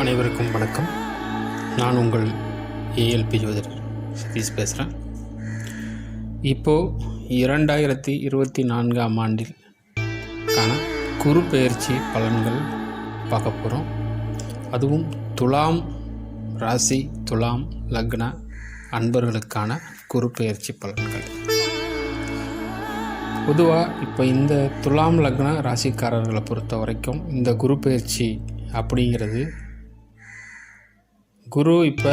அனைவருக்கும் வணக்கம். நான் உங்கள் ஏஎல்பி ஜோதிடர் சதீஷ் பேசுகிறேன். இப்போது 2024ஆம் ஆண்டிற்கான குரு பெயர்ச்சி பலன்கள் பார்க்க போகிறோம். அதுவும் துலாம் ராசி, துலாம் லக்ன அன்பர்களுக்கான குரு பெயர்ச்சி பலன்கள். பொதுவாக இப்போ இந்த துலாம் லக்ன ராசிக்காரர்களை பொறுத்த வரைக்கும் இந்த குரு பெயர்ச்சி அப்படிங்கிறது, குரு இப்போ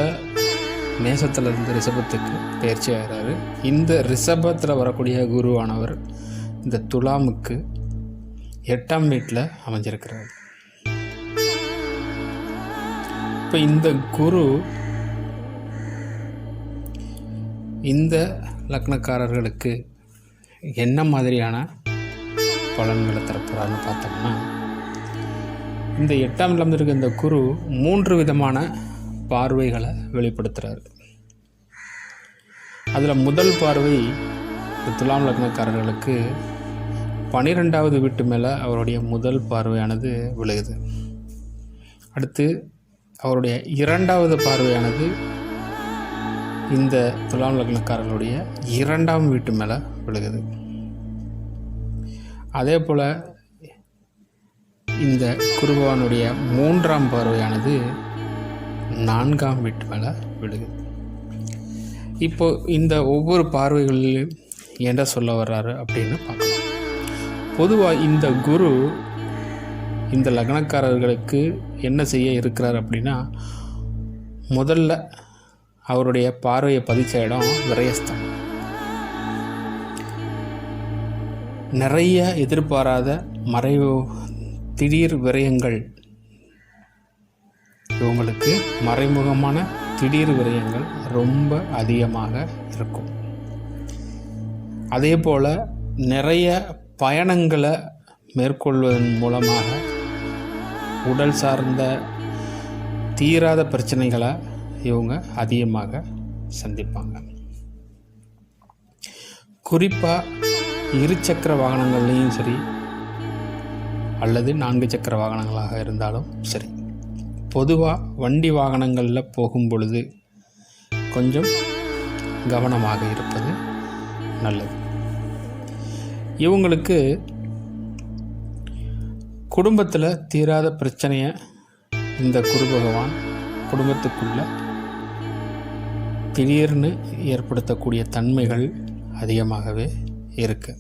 மேசத்திலிருந்து ரிஷபத்துக்கு பயிற்சி ஆகிறாரு. இந்த ரிஷபத்தில் வரக்கூடிய குருவானவர் இந்த துலாமுக்கு 8ஆம் வீட்டில் அமைஞ்சிருக்கிறார். இப்போ இந்த குரு இந்த லக்னக்காரர்களுக்கு என்ன மாதிரியான பலன்களை தரப்போகிறான்னு பார்த்தோம்னா, இந்த 8ஆம் இடத்துல இருக்க இந்த குரு 3 விதமான பார்வைகளை வெளிப்படுத்துகிறார். அதில் முதல் பார்வை இந்த துலாம் லக்னக்காரர்களுக்கு 12வது வீட்டு மேலே அவருடைய முதல் பார்வையானது விழுகுது. அடுத்து அவருடைய 2வது பார்வையானது இந்த துலாம் லக்னக்காரர்களுடைய 2ஆம் வீட்டு மேலே விழுகுது. அதே போல் இந்த குருபவானுடைய 3ஆம் பார்வையானது 4ஆம் வீட்டு மேலே விழுகுது. இப்போ இந்த ஒவ்வொரு பார்வைகளிலும் என்ன சொல்ல வர்றாரு அப்படின்னு பார்க்கலாம். பொதுவாக இந்த குரு இந்த லக்னக்காரர்களுக்கு என்ன செய்ய இருக்கிறார் அப்படின்னா, முதல்ல அவருடைய பார்வையை பதிச்ச இடம் விரயஸ்தானம். நிறைய எதிர்பாராத மறைவு திடீர் விரயங்கள், இவங்களுக்கு மறைமுகமான திடீர் விரயங்கள் ரொம்ப அதிகமாக இருக்கும். அதே போல் நிறைய பயணங்களை மேற்கொள்வதன் மூலமாக உடல் சார்ந்த தீராத பிரச்சனைகளை இவங்க அதிகமாக சந்திப்பாங்க. குறிப்பாக 2 சக்கர வாகனங்கள்லேயும் சரி அல்லது 4 சக்கர வாகனங்களாக இருந்தாலும் சரி, பொதுவாக வண்டி வாகனங்களில் போகும் பொழுது கொஞ்சம் கவனமாக இருப்பது நல்லது. இவங்களுக்கு குடும்பத்தில் தீராத பிரச்சனையை இந்த குரு பகவான் குடும்பத்துக்குள்ள திடீர்னு ஏற்படுத்தக்கூடிய தன்மைகள் அதிகமாகவே இருக்குது.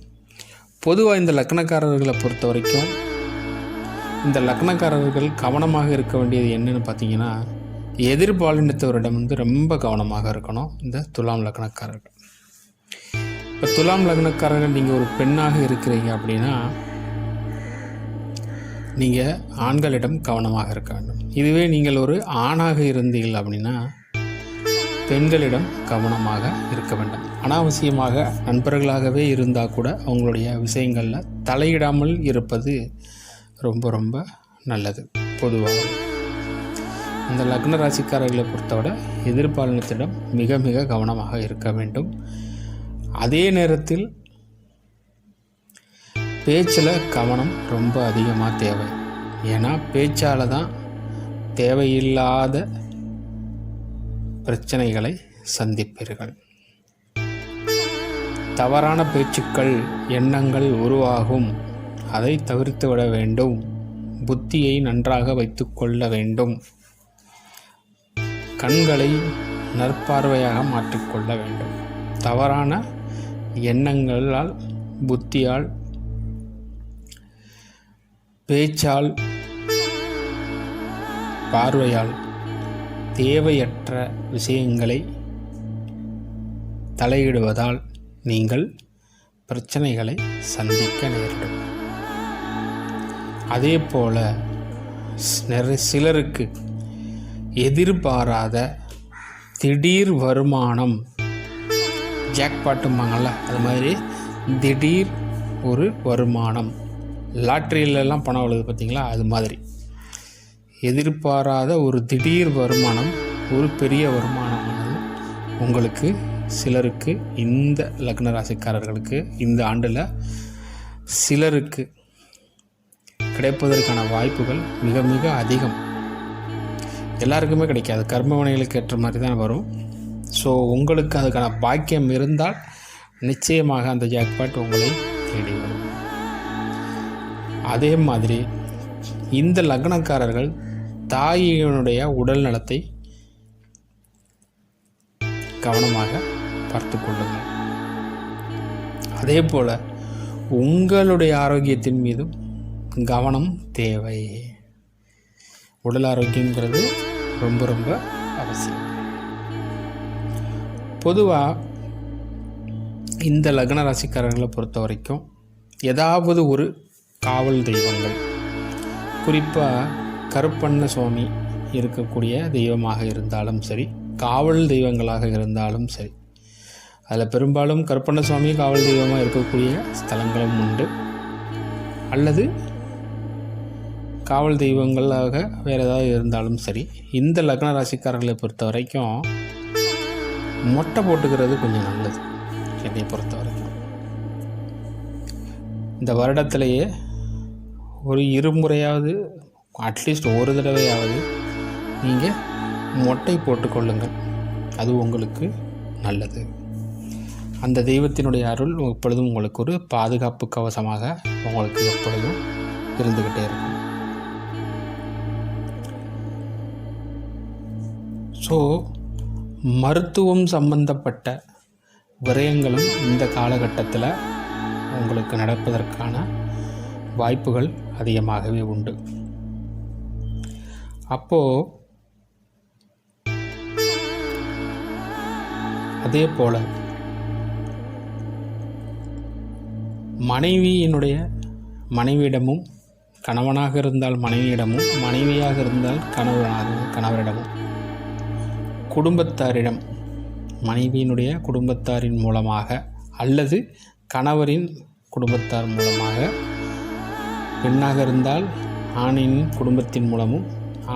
பொதுவாக இந்த லக்னக்காரர்களை பொறுத்த வரைக்கும் இந்த லக்னக்காரர்கள் கவனமாக இருக்க வேண்டியது என்னன்னு பார்த்தீங்கன்னா, எதிர்பாலினத்தவரிடம் ரொம்ப கவனமாக இருக்கணும் இந்த துலாம் லக்னக்காரர்கள். இப்போ துலாம் லக்னக்காரர்கள் நீங்கள் ஒரு பெண்ணாக இருக்கிறீங்க அப்படின்னா நீங்கள் ஆண்களிடம் கவனமாக இருக்க வேண்டும். இதுவே நீங்கள் ஒரு ஆணாக இருந்தீர்கள் அப்படின்னா பெண்களிடம் கவனமாக இருக்க வேண்டும். அனாவசியமாக நண்பர்களாகவே இருந்தால் கூட அவங்களுடைய விஷயங்களில் தலையிடாமல் இருப்பது ரொம்ப ரொம்ப நல்லது. பொதுவாக அந்த லக்ன ராசிக்காரர்களை பொறுத்தவரை எதிர்பாலினத்திடம் மிக மிக கவனமாக இருக்க வேண்டும். அதே நேரத்தில் பேச்சில் கவனம் ரொம்ப அதிகமாக தேவை. ஏன்னா பேச்சால் தான் தேவையில்லாத பிரச்சனைகளை சந்திப்பீர்கள். தவறான பேச்சுக்கள், எண்ணங்கள் உருவாகும். அதை தவிர்த்து விட வேண்டும். புத்தியை நன்றாக வைத்து கொள்ள வேண்டும். கண்களை நற்பார்வையாக மாற்றிக்கொள்ள வேண்டும். தவறான எண்ணங்களால், புத்தியால், பேச்சால், பார்வையால் தேவையற்ற விஷயங்களை தலையிடுவதால் நீங்கள் பிரச்சனைகளை சந்திக்க நேரிடும். அதே போல் சிலருக்கு எதிர்பாராத திடீர் வருமானம், ஜாக்பாட்டும்பாங்கள்ல, அது மாதிரி திடீர் ஒரு வருமானம், லாட்ரியிலெல்லாம் பணம் விழுது பார்த்திங்களா, அது மாதிரி எதிர்பாராத ஒரு திடீர் வருமானம், ஒரு பெரிய வருமானமானது உங்களுக்கு சிலருக்கு, இந்த லக்ன ராசிக்காரர்களுக்கு இந்த ஆண்டில் சிலருக்கு கிடைப்பதற்கான வாய்ப்புகள் மிக மிக அதிகம். எல்லாருக்குமே கிடைக்காது, கர்ம வினைகளுக்கு ஏற்ற மாதிரி தான் வரும். ஸோ உங்களுக்கு அதுக்கான பாக்கியம் இருந்தால் நிச்சயமாக அந்த ஜாக்பாட் உங்களை தேடி வரும். அதே மாதிரி இந்த லக்னக்காரர்கள் தாயினுடைய உடல் நலத்தை கவனமாக பார்த்து கொள்ளுங்கள். அதே போல் உங்களுடைய ஆரோக்கியத்தின் மீதும் கவனம் தேவை. உடல் ஆரோக்கியங்கிறது ரொம்ப ரொம்ப அவசியம். பொதுவாக இந்த லக்ன ராசிக்காரர்களை பொறுத்த வரைக்கும் ஏதாவது ஒரு காவல் தெய்வங்கள், குறிப்பாக கருப்பண்ண சுவாமி இருக்கக்கூடிய தெய்வமாக இருந்தாலும் சரி, காவல் தெய்வங்களாக இருந்தாலும் சரி, அதில் பெரும்பாலும் கருப்பண்ண சுவாமி காவல் தெய்வமாக இருக்கக்கூடிய ஸ்தலங்களும் உண்டு. அல்லது காவல் தெய்வங்களாக வேறு ஏதாவது இருந்தாலும் சரி, இந்த லக்ன ராசிக்காரர்களை பொறுத்த வரைக்கும் மொட்டை போட்டுக்கிறது கொஞ்சம் நல்லது. என்னை பொறுத்த வரைக்கும் இந்த வருடத்திலேயே ஒரு இருமுறையாவது, அட்லீஸ்ட் ஒரு தடவையாவது நீங்கள் மொட்டை போட்டுக்கொள்ளுங்கள். அது உங்களுக்கு நல்லது. அந்த தெய்வத்தினுடைய அருள் எப்பொழுதும் உங்களுக்கு ஒரு பாதுகாப்பு கவசமாக உங்களுக்கு எப்பொழுதும் இருந்துக்கிட்டே இருக்கும். ஸோ மருத்துவம் சம்பந்தப்பட்ட விரயங்களும் இந்த காலகட்டத்தில் உங்களுக்கு நடப்பதற்கான வாய்ப்புகள் அதிகமாகவே உண்டு. அப்போது அதே போல் மனைவியிடமும், கணவனாக இருந்தால் மனைவியிடமும், மனைவியாக இருந்தால் கணவரிடமும், குடும்பத்தாரிடம், மனைவியினுடைய குடும்பத்தாரின் மூலமாக அல்லது கணவரின் குடும்பத்தார் மூலமாக, பெண்ணாக இருந்தால் ஆணின் குடும்பத்தின் மூலமும்,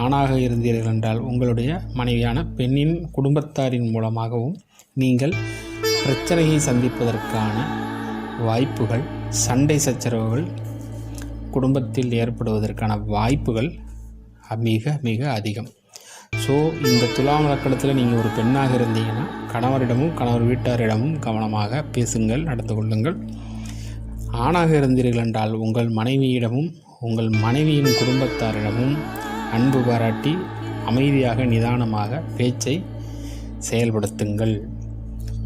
ஆணாக இருந்தீர்கள் என்றால் உங்களுடைய மனைவியான பெண்ணின் குடும்பத்தாரின் மூலமாகவும் நீங்கள் பிரச்சனையை சந்திப்பதற்கான வாய்ப்புகள், சண்டை சச்சரவுகள் குடும்பத்தில் ஏற்படுவதற்கான வாய்ப்புகள் மிக மிக அதிகம். ஸோ இந்த துலாம் லக்னத்தில் நீங்கள் ஒரு பெண்ணாக இருந்தீங்கன்னா கணவரிடமும் கணவர் வீட்டாரிடமும் கவனமாக பேசுங்கள், நடந்து கொள்ளுங்கள். ஆணாக இருந்தீர்கள் என்றால் உங்கள் மனைவியிடமும் உங்கள் மனைவியின் குடும்பத்தாரிடமும் அன்பு பாராட்டி அமைதியாக நிதானமாக பேச்சை செயல்படுத்துங்கள்.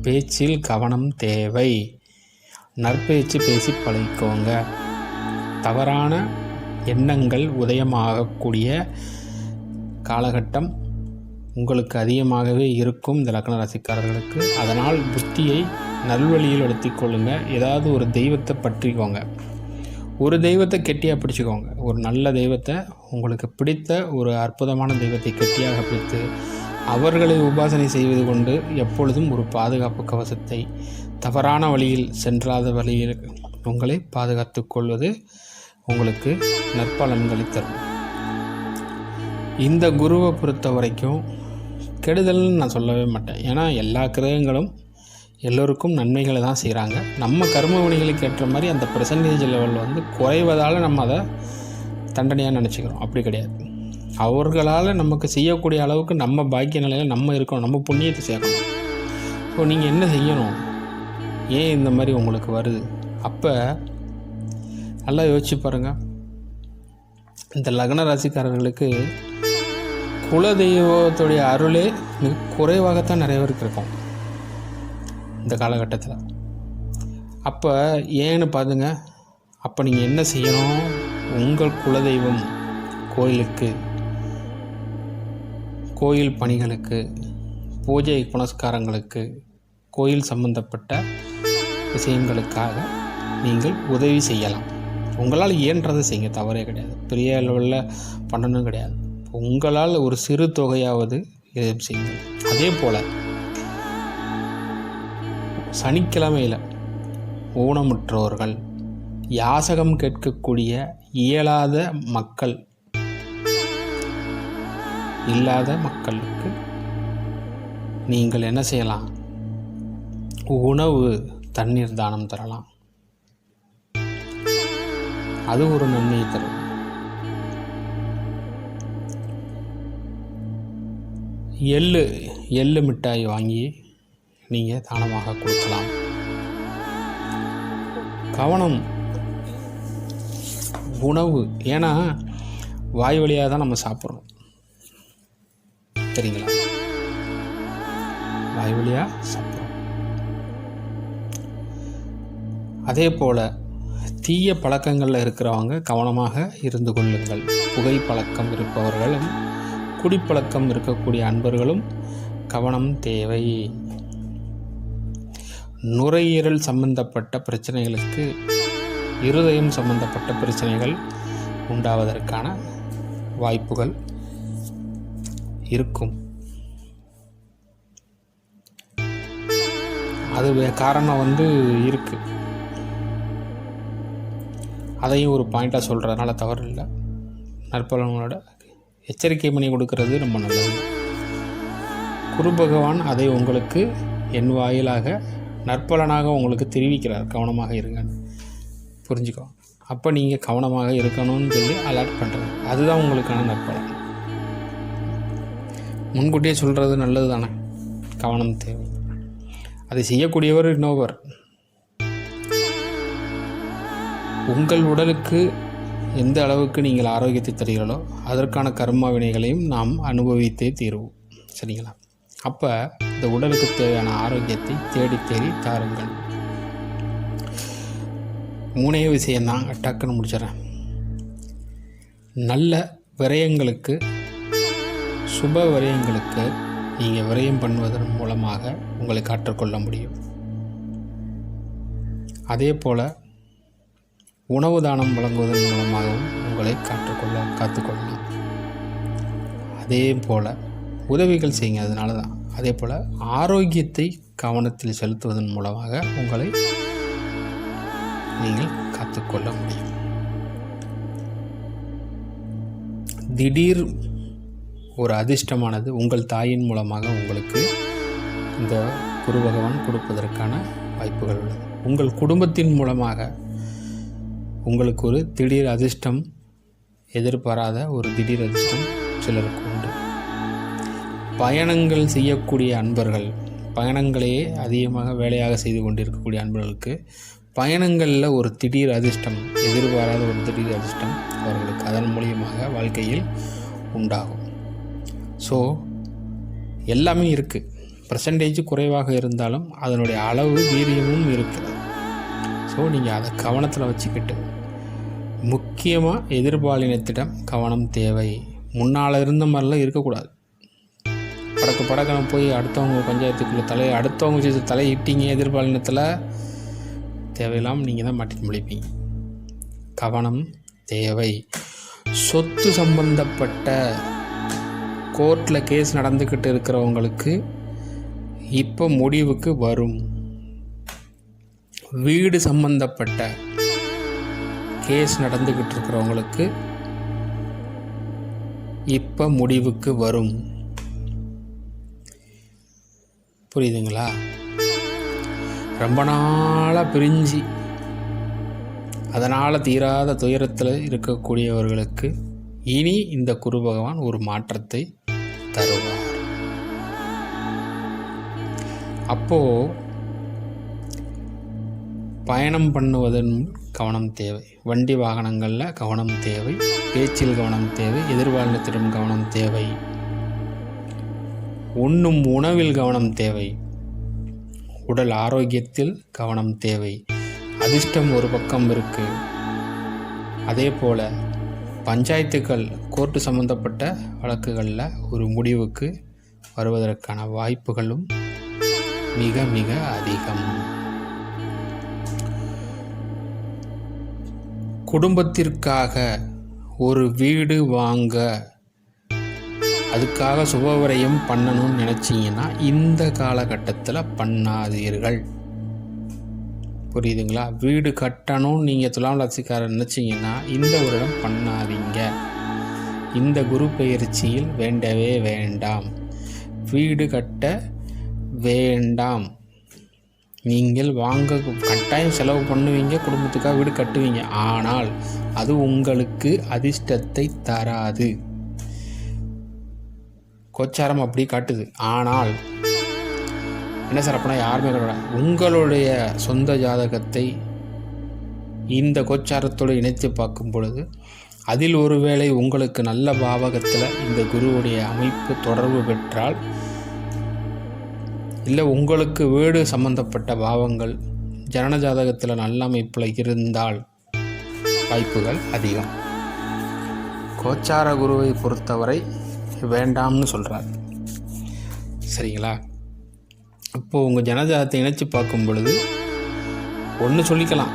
பேச்சில் கவனம் தேவை. நற்பேச்சு பேசி பழகிக்கோங்க. தவறான எண்ணங்கள் உதயமாகக்கூடிய காலகட்டம் உங்களுக்கு அதிகமாகவே இருக்கும் இந்த லக்ன ராசிக்காரர்களுக்கு. அதனால் புத்தியை நல்வழியில் எடுத்துக்கொள்ளுங்கள். ஏதாவது ஒரு தெய்வத்தை பற்றிக்கோங்க, ஒரு தெய்வத்தை கெட்டியாக பிடிச்சிக்கோங்க. ஒரு நல்ல தெய்வத்தை, உங்களுக்கு பிடித்த ஒரு அற்புதமான தெய்வத்தை கெட்டியாக பிடித்து அவர்களை உபாசனை செய்வது கொண்டு எப்பொழுதும் ஒரு பாதுகாப்பு கவசத்தை, தவறான வழியில் சென்றாத வழியில் உங்களை பாதுகாத்து கொள்வது உங்களுக்கு நற்பலன்களை தரும். இந்த குருவை பொறுத்த வரைக்கும் கெடுதல்னு நான் சொல்லவே மாட்டேன். ஏன்னா எல்லா கிரகங்களும் எல்லோருக்கும் நன்மைகளை தான் செய்கிறாங்க. நம்ம கர்ம வினைகளுக்கு ஏற்ற மாதிரி அந்த பெர்சன்டேஜ் லெவல் குறைவதால் நம்ம அதை தண்டனையாக நினச்சிக்கிறோம். அப்படி கிடையாது. அவர்களால் நமக்கு செய்யக்கூடிய அளவுக்கு நம்ம பாக்கிய நிலையில் நம்ம இருக்கணும், நம்ம புண்ணியத்தை சேர்க்கணும். ஸோ நீங்கள் என்ன செய்யணும், ஏன் இந்த மாதிரி உங்களுக்கு வருது? அப்போ நல்லா யோசிச்சு பாருங்கள். இந்த லக்ன ராசிக்காரர்களுக்கு குலதெய்வத்துடைய அருளே மிக குறைவாகத்தான் நிறைய பேருக்கு இருக்கும் இந்த காலகட்டத்தில். அப்போ ஏன்னு பாருங்க. அப்போ நீங்கள் என்ன செய்யணும், உங்கள் குலதெய்வம் கோயிலுக்கு, கோயில் பணிகளுக்கு, பூஜை புனஸ்காரங்களுக்கு, கோயில் சம்பந்தப்பட்ட விஷயங்களுக்காக நீங்கள் உதவி செய்யலாம். உங்களால் இயன்றதை செய்யுங்க, தவறே கிடையாது. பெரிய லெவலில் பண்ணணும் கிடையாது. உங்களால் ஒரு சிறு தொகையாவது எதுவும் செய்யுங்கள். அதே போல் சனிக்கிழமையில் ஊனமுற்றோர்கள், யாசகம் கேட்கக்கூடிய இயலாத மக்கள், இல்லாத மக்களுக்கு நீங்கள் என்ன செய்யலாம், உணவு, தண்ணீர் தானம் தரலாம். அது ஒரு நன்மையை தரும். எள்ளு மிட்டாய் வாங்கி நீங்கள் தானமாக கொடுக்கலாம். கவனம் உணவு, ஏன்னா வாய் வழியாக தான் நம்ம சாப்பிட்றோம், சரிங்களா? வாய் வழியாக சாப்பிட்றோம். அதே போல் தீய பழக்கங்களில் இருக்கிறவங்க கவனமாக இருந்து கொள்ளுங்கள். புகை பழக்கம் இருப்பவர்களும் குடிப்பழக்கம் இருக்கக்கூடிய அன்பர்களும் கவனம் தேவை. நுரையீரல் சம்பந்தப்பட்ட பிரச்சனைகளுக்கு, இருதயம் சம்பந்தப்பட்ட பிரச்சனைகள் உண்டாவதற்கான வாய்ப்புகள் இருக்கும். அது காரணம் இருக்குது. அதையும் ஒரு பாயிண்ட்டாக சொல்கிறதுனால தவறு இல்லை. நற்பலன்களோட எச்சரிக்கை பண்ணி கொடுக்கறது ரொம்ப நல்லது. குரு பகவான் அதை உங்களுக்கு என் வாயிலாக நற்பலனாக உங்களுக்கு தெரிவிக்கிறார். கவனமாக இருங்கன்னு புரிஞ்சுக்கோ. அப்போ நீங்கள் கவனமாக இருக்கணும்னு சொல்லி அலர்ட் பண்ணுறது, அதுதான் உங்களுக்கான நற்பலன். முன்கூட்டியே சொல்கிறது நல்லது தானே. கவனம் தேவை. அதை செய்யக்கூடியவர் இன்னொருவர். உங்கள் உடலுக்கு எந்த அளவுக்கு நீங்கள் ஆரோக்கியத்தை தருகிறீர்களோ அதற்கான கர்மா வினைகளையும் நாம் அனுபவித்தே தீர்வோம், சரிங்களா? அப்போ இந்த உடலுக்கு தேவையான ஆரோக்கியத்தை தேடி தாருங்கள். 3 விஷயந்தான், டக்குன்னு முடிச்சிடறேன். நல்ல விரயங்களுக்கு, சுப விரயங்களுக்கு நீங்கள் விரயம் பண்ணுவதன் மூலமாக உங்களை காற்றுக்கொள்ள முடியும். அதே போல் உணவு தானம் வழங்குவதன் மூலமாகவும் உங்களை காத்துக்கொள்ளலாம். அதே போல் உதவிகள் செய்யுங்க, அதனால தான். அதே போல் ஆரோக்கியத்தை கவனத்தில் செலுத்துவதன் மூலமாக உங்களை நீங்கள் காத்துக்கொள்ள முடியும். திடீர் ஒரு அதிர்ஷ்டமானது உங்கள் தாயின் மூலமாக உங்களுக்கு இந்த குரு பகவான் கொடுப்பதற்கான வாய்ப்புகள் உள்ளது. உங்கள் குடும்பத்தின் மூலமாக உங்களுக்கு ஒரு திடீர் அதிர்ஷ்டம், எதிர்பாராத ஒரு திடீர் அதிர்ஷ்டம் சிலருக்கு உண்டு. பயணங்கள் செய்யக்கூடிய அன்பர்கள், பயணங்களையே அதிகமாக வேலையாக செய்து கொண்டிருக்கக்கூடிய அன்பர்களுக்கு பயணங்களில் ஒரு திடீர் அதிர்ஷ்டம், எதிர்பாராத ஒரு திடீர் அதிர்ஷ்டம் அவர்களுக்கு அதன் மூலியமாக வாழ்க்கையில் உண்டாகும். ஸோ எல்லாமே இருக்குது. பர்சன்டேஜ் குறைவாக இருந்தாலும் அதனுடைய அளவு வீரியமும் இருக்கிறது. ஸோ நீங்கள் அதை கவனத்தில் வச்சுக்கிட்டு, முக்கியமாக எதிர்பாலினத்திடம் கவனம் தேவை. முன்னால் இருந்த மாதிரிலாம் இருக்கக்கூடாது. படக்கணும் போய் அடுத்தவங்க பஞ்சாயத்துக்குள்ளே அடுத்தவங்க செய்த தலையிட்டீங்க எதிர்பாலினத்தில், தேவையில்லாமல் நீங்கள் தான் மாட்டிட்டு முழிப்பீங்க. கவனம் தேவை. சொத்து சம்பந்தப்பட்ட கோர்ட்டில் கேஸ் நடந்துக்கிட்டு இருக்கிறவங்களுக்கு இப்போ முடிவுக்கு வரும். வீடு சம்பந்தப்பட்ட கேஸ் நடந்துக்கிட்டு இருக்கிறவங்களுக்கு இப்போ முடிவுக்கு வரும். புரியுதுங்களா? ரொம்ப நாளாக பிரிஞ்சு அதனால் தீராத துயரத்தில் இருக்கக்கூடியவர்களுக்கு இனி இந்த குரு பகவான் ஒரு மாற்றத்தை தருவார். அப்போது பயணம் பண்ணுவதன் கவனம் தேவை. வண்டி வாகனங்களில் கவனம் தேவை. பேச்சில் கவனம் தேவை. எதிர்பாலினத்திடம் கவனம் தேவை. உண்ணும் உணவில் கவனம் தேவை. உடல் ஆரோக்கியத்தில் கவனம் தேவை. அதிர்ஷ்டம் ஒரு பக்கம் இருக்குது. அதே போல் பஞ்சாயத்துக்கள், கோர்ட்டு சம்பந்தப்பட்ட வழக்குகளில் ஒரு முடிவுக்கு வருவதற்கான வாய்ப்புகளும் மிக மிக அதிகம். குடும்பத்திற்காக ஒரு வீடு வாங்க, அதுக்காக சுபவிரயம் பண்ணணும்னு நினச்சிங்கன்னா இந்த காலகட்டத்தில் பண்ணாதீர்கள். புரியுதுங்களா? வீடு கட்டணும்னு நீங்கள் துலாம் ராசிக்காரர் நினச்சிங்கன்னா இந்த வருடம் பண்ணாதீங்க. இந்த குரு பெயர்ச்சியில் வேண்டவே வேண்டாம். வீடு கட்ட வேண்டாம். நீங்கள் கட்டாயம் செலவு பண்ணுவீங்க, குடும்பத்துக்காக வீடு கட்டுவீங்க. ஆனால் அது உங்களுக்கு அதிர்ஷ்டத்தை தராது. கோச்சாரம் அப்படி காட்டுது. ஆனால் என்ன சார் அப்படின்னா யாருமே உங்களுடைய சொந்த ஜாதகத்தை இந்த கோச்சாரத்தோடு இணைத்து பார்க்கும் பொழுது அதில் ஒருவேளை உங்களுக்கு நல்ல பாவகத்தில் இந்த குருவுடைய அமைப்பு தொடர்பு பெற்றால், இல்லை உங்களுக்கு வீடு சம்பந்தப்பட்ட பாவங்கள் ஜனன ஜாதகத்தில் நல்ல அமைப்பில் இருந்தால் வாய்ப்புகள் அதிகம். கோச்சார குருவை பொறுத்தவரை வேண்டாம்னு சொல்கிறார். சரிங்களா? இப்போது உங்கள் ஜனஜாதத்தை இணைச்சி பார்க்கும் பொழுது ஒன்று சொல்லிக்கலாம்,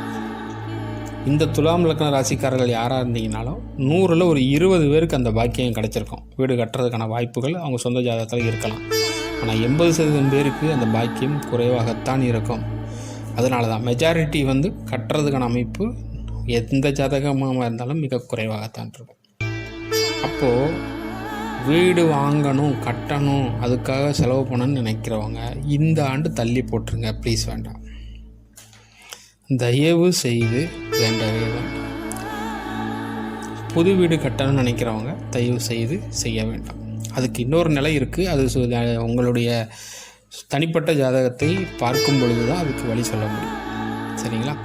இந்த துலாம் லக்ன ராசிக்காரர்கள் யாராக இருந்தீங்கனாலும் 100ல் ஒரு 20 பேருக்கு அந்த பாக்கியம் கிடச்சிருக்கும். வீடு கட்டுறதுக்கான வாய்ப்புகள் அவங்க சொந்த ஜாதகத்தில் இருக்கலாம். ஆனால் 80% பேருக்கு அந்த பாக்கியம் குறைவாகத்தான் இருக்கும். அதனால தான் மெஜாரிட்டி கட்டுறதுக்கான அமைப்பு எந்த ஜாதகமாக இருந்தாலும் மிக குறைவாகத்தான் இருக்கும். அப்போது வீடு வாங்கணும், கட்டணும், அதுக்காக செலவு பண்ணணும்னு நினைக்கிறவங்க இந்த ஆண்டு தள்ளி போட்டுருங்க. ப்ளீஸ் வேண்டாம், தயவு செய்து வேண்டவே வேண்டாம். புது வீடு கட்டணும்னு நினைக்கிறவங்க தயவு செய்து செய்ய வேண்டாம். அதுக்கு இன்னொரு நிலை இருக்குது. அது உங்களுடைய தனிப்பட்ட ஜாதகத்தை பார்க்கும் பொழுது தான் அதுக்கு வழி சொல்ல முடியும். சரிங்களா?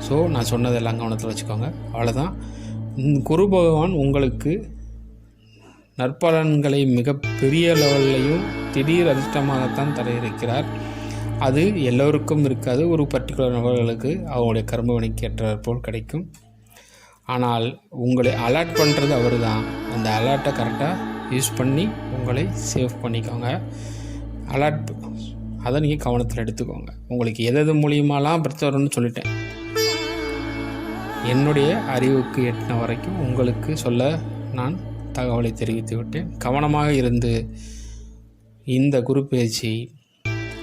ஸோ நான் சொன்னதெல்லாம் கவனத்தில் வச்சுக்கோங்க. அவ்வளோதான். குரு பகவான் உங்களுக்கு நற்பலன்களை மிக பெரிய லெவல்லையும் திடீர் அதிர்ஷ்டமாகத்தான் தர இருக்கிறார். அது எல்லோருக்கும் இருக்காது. ஒரு பர்டிகுலர் நபர்களுக்கு அவங்களுடைய கர்மவினைக்கு ஏற்றாற் போல் கிடைக்கும். ஆனால் உங்களை அலர்ட் பண்ணுறது அவர் தான். அந்த அலர்ட்டை கரெக்டாக யூஸ் பண்ணி உங்களை சேவ் பண்ணிக்கோங்க. அலர்ட் அதை நீங்கள் கவனத்தில் எடுத்துக்கோங்க. உங்களுக்கு எது மூலியமாலாம் பிரச்சனை வரும்னு சொல்லிட்டேன். என்னுடைய அறிவுக்கு எட்டின வரைக்கும் உங்களுக்கு சொல்ல நான் தகவலை தெரிவித்து விட்டேன். கவனமாக இருந்து இந்த குரு பயிற்சி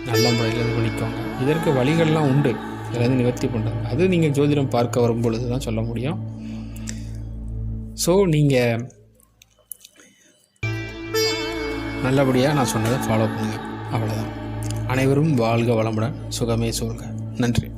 நல்ல முறையில் இது பண்ணிக்கோங்க. இதற்கு வழிகள்லாம் உண்டு, இதில் நிவர்த்தி பண்ணுறது. அது நீங்கள் ஜோதிடம் பார்க்க வரும் பொழுது தான் சொல்ல முடியும். ஸோ நீங்கள் நல்லபடியாக நான் சொன்னதை ஃபாலோ பண்ணுங்கள். அவ்வளோதான். அனைவரும் வாழ்க வளமுடன், சுகமே சூழ்க. நன்றி.